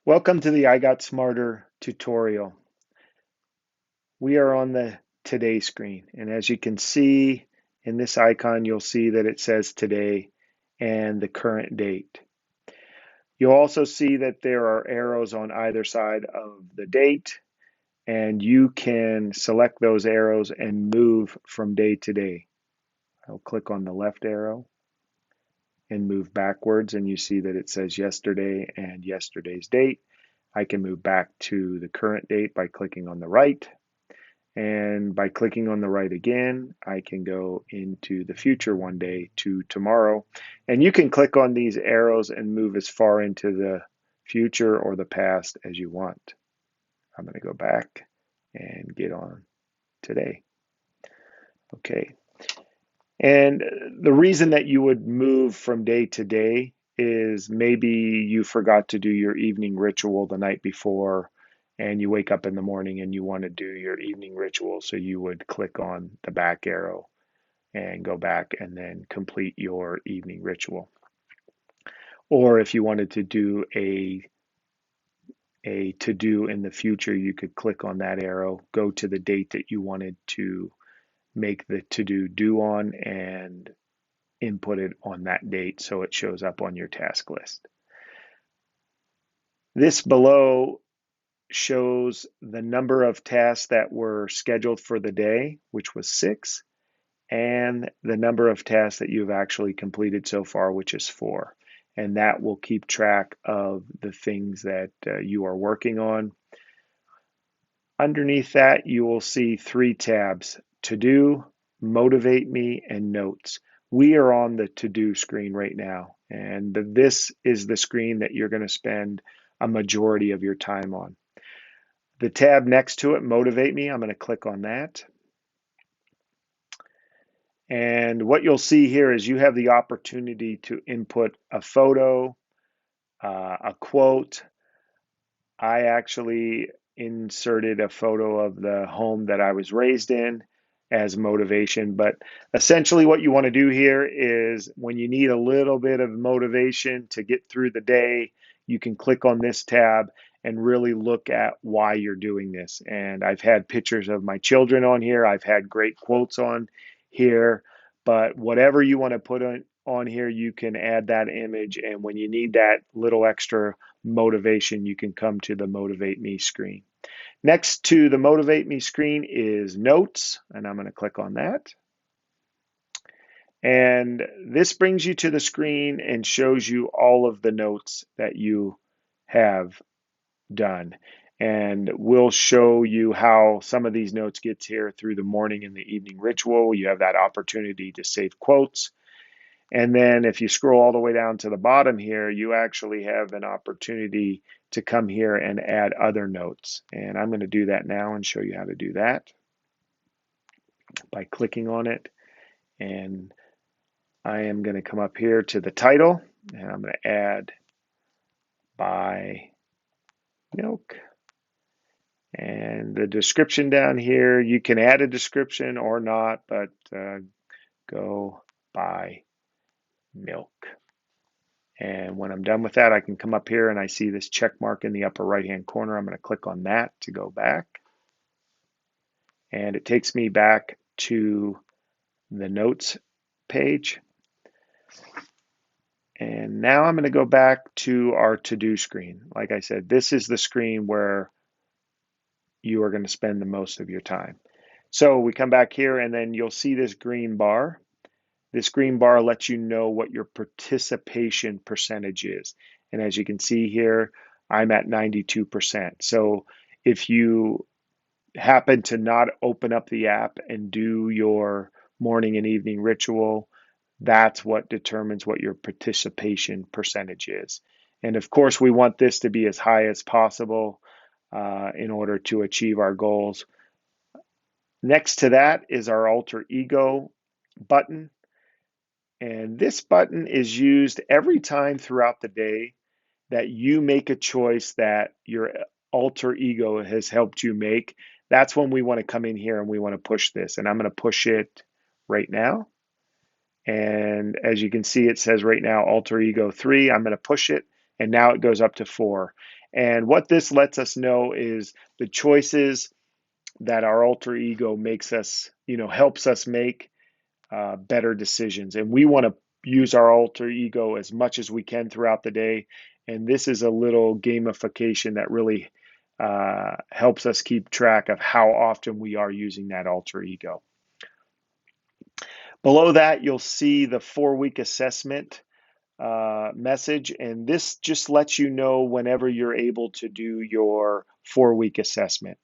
Welcome to the IGotSmarter tutorial. We are on the Today screen, and as you can see in this icon, you'll see that it says today and the current date. You'll also see that there are arrows on either side of the date, and you can select those arrows and move from day to day. I'll click on the left arrow and move backwards, and you see that it says yesterday and yesterday's date. I can move back to the current date by clicking on the right. And by clicking on the right again, I can go into the future one day to tomorrow. And you can click on these arrows and move as far into the future or the past as you want. I'm going to go back and get on today. Okay. And the reason that you would move from day to day is maybe you forgot to do your evening ritual the night before, and you wake up in the morning and you want to do your evening ritual. So you would click on the back arrow and go back and then complete your evening ritual. Or if you wanted to do a to-do in the future, you could click on that arrow, go to the date that you wanted to make the to-do due on, and input it on that date so it shows up on your task list. This below shows the number of tasks that were scheduled for the day, which was 6, and the number of tasks that you've actually completed so far, which is 4. And that will keep track of the things that you are working on. Underneath that, you will see 3 tabs: To Do, Motivate Me, and Notes. We are on the To Do screen right now, and this is the screen that you're going to spend a majority of your time on. The tab next to it, Motivate Me, I'm going to click on that. And what you'll see here is you have the opportunity to input a photo, a quote. I actually inserted a photo of the home that I was raised in as motivation. But essentially, what you want to do here is when you need a little bit of motivation to get through the day, you can click on this tab and really look at why you're doing this. And I've had pictures of my children on here, I've had great quotes on here, but whatever you want to put on here, you can add that image. And when you need that little extra motivation, you can come to the Motivate Me screen. Next to the Motivate Me screen is Notes, and I'm going to click on that. And this brings you to the screen and shows you all of the notes that you have done. And we'll show you how some of these notes get here through the morning and the evening ritual. You have that opportunity to save quotes. And then if you scroll all the way down to the bottom here, you actually have an opportunity to come here and add other notes. And I'm going to do that now and show you how to do that by clicking on it. And I am going to come up here to the title, and I'm going to add buy milk. And the description down here, you can add a description or not, but go buy milk. And when I'm done with that, I can come up here and I see this check mark in the upper right-hand corner. I'm going to click on that to go back. And it takes me back to the notes page. And now I'm going to go back to our to-do screen. Like I said, this is the screen where you are going to spend the most of your time. So we come back here and then you'll see this green bar. This green bar lets you know what your participation percentage is. And as you can see here, I'm at 92%. So if you happen to not open up the app and do your morning and evening ritual, that's what determines what your participation percentage is. And of course, we want this to be as high as possible in order to achieve our goals. Next to that is our alter ego button. And this button is used every time throughout the day that you make a choice that your alter ego has helped you make. That's when we want to come in here and we want to push this. And I'm going to push it right now. And as you can see, it says right now, alter ego 3. I'm going to push it and now it goes up to 4. And what this lets us know is the choices that our alter ego makes us, helps us make better decisions. And we want to use our alter ego as much as we can throughout the day. And this is a little gamification that really helps us keep track of how often we are using that alter ego. Below that, you'll see the 4-week assessment message, and this just lets you know whenever you're able to do your 4-week assessment.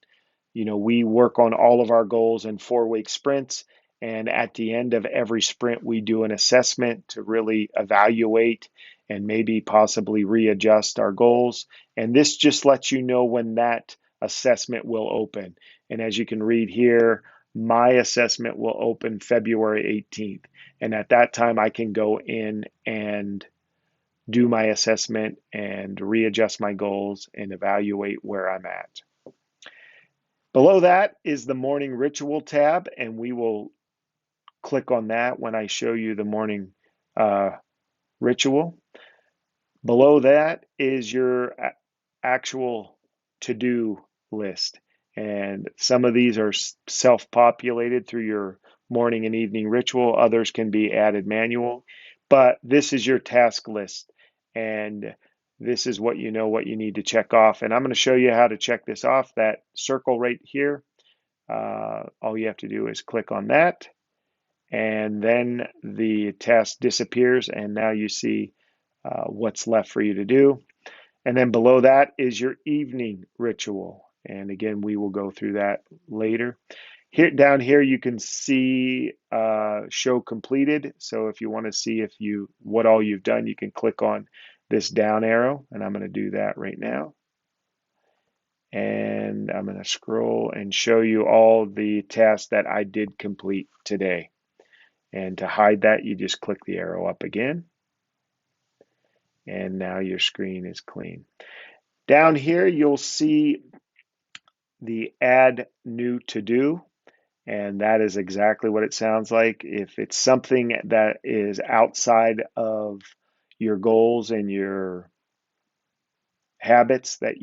We work on all of our goals in 4-week sprints, and at the end of every sprint, we do an assessment to really evaluate and maybe possibly readjust our goals. And this just lets you know when that assessment will open. And as you can read here, my assessment will open February 18th. And at that time, I can go in and do my assessment and readjust my goals and evaluate where I'm at. Below that is the morning ritual tab, and we will click on that when I show you the morning ritual. Below that is your actual to-do list. And some of these are self-populated through your morning and evening ritual. Others can be added manual. But this is your task list. And this is what you need to check off. And I'm going to show you how to check this off. That circle right here, all you have to do is click on that. And then the task disappears. And now you see what's left for you to do. And then below that is your evening ritual. And again, we will go through that later. Down here, you can see show completed. So if you want to see what all you've done, you can click on this down arrow, and I'm going to do that right now. And I'm going to scroll and show you all the tasks that I did complete today. And to hide that, you just click the arrow up again. And now your screen is clean. Down here, you'll see the add new to do. And that is exactly what it sounds like. If it's something that is outside of your goals and your habits that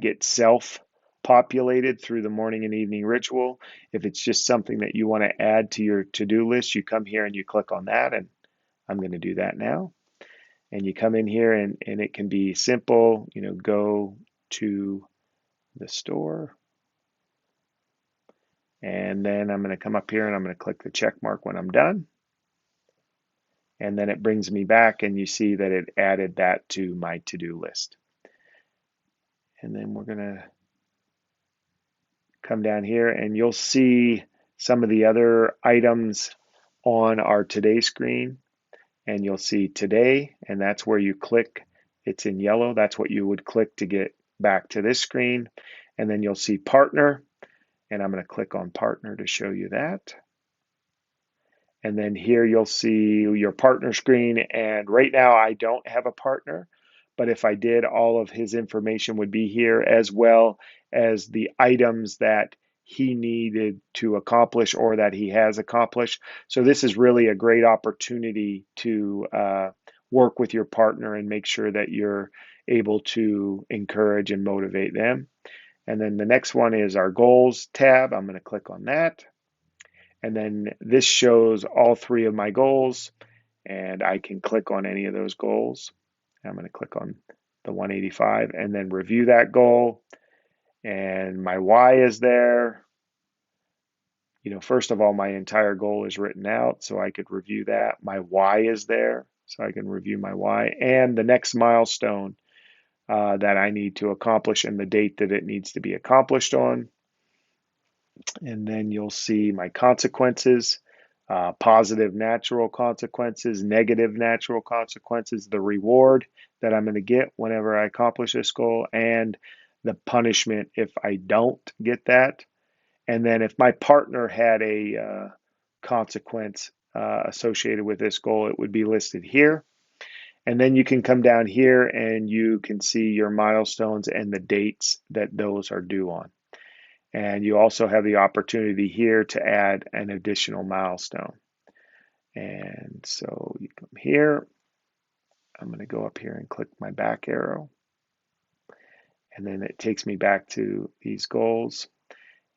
get self-populated through the morning and evening ritual, if it's just something that you want to add to your to-do list, you come here and you click on that, and I'm going to do that now. And you come in here and it can be simple, go to the store. And then I'm going to come up here and I'm going to click the check mark when I'm done. And then it brings me back and you see that it added that to my to-do list. And then we're going to come down here and you'll see some of the other items on our today screen. And you'll see today, and that's where you click. It's in yellow. That's what you would click to get back to this screen. And then you'll see partner. And I'm going to click on partner to show you that. And then here you'll see your partner screen. And right now I don't have a partner, but if I did, all of his information would be here, as well as the items that he needed to accomplish or that he has accomplished. So this is really a great opportunity to work with your partner and make sure that you're able to encourage and motivate them. And then the next one is our goals tab. I'm going to click on that. And then this shows all 3 of my goals, and I can click on any of those goals. I'm going to click on the 185 and then review that goal. And my why is there. First of all, my entire goal is written out, so I could review that. My why is there, so I can review my why. And the next milestone that I need to accomplish and the date that it needs to be accomplished on. And then you'll see my consequences, positive natural consequences, negative natural consequences, the reward that I'm going to get whenever I accomplish this goal, and the punishment if I don't get that. And then if my partner had a consequence associated with this goal, it would be listed here. And then you can come down here and you can see your milestones and the dates that those are due on. And you also have the opportunity here to add an additional milestone. And so you come here I'm going to go up here and click my back arrow. And then it takes me back to these goals.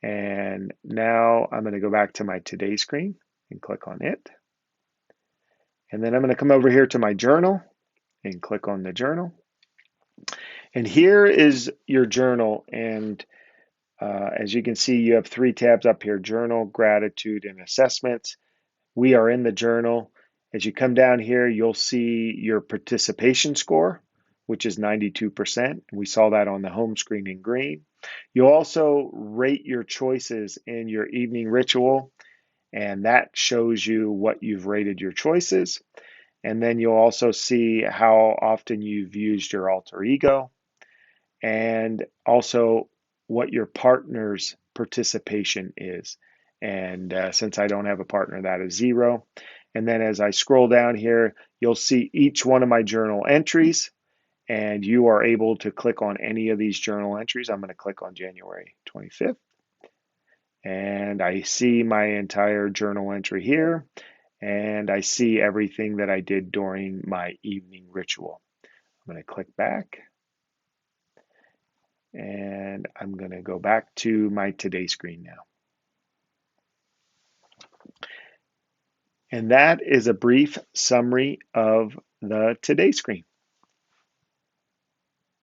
And now I'm going to go back to my Today screen and click on it. And then I'm going to come over here to my journal and click on the journal. And here is your journal. And as you can see, you have 3 tabs up here: Journal, Gratitude, and Assessments. We are in the journal. As you come down here, you'll see your participation score, which is 92%. We saw that on the home screen in green. You'll also rate your choices in your evening ritual, and that shows you what you've rated your choices. And then you'll also see how often you've used your alter ego, and also what your partner's participation is. And since I don't have a partner, that is 0. And then as I scroll down here, you'll see each one of my journal entries, and you are able to click on any of these journal entries. I'm going to click on January 25th, and I see my entire journal entry here, and I see everything that I did during my evening ritual. I'm going to click back. And I'm going to go back to my Today screen now. And that is a brief summary of the Today screen.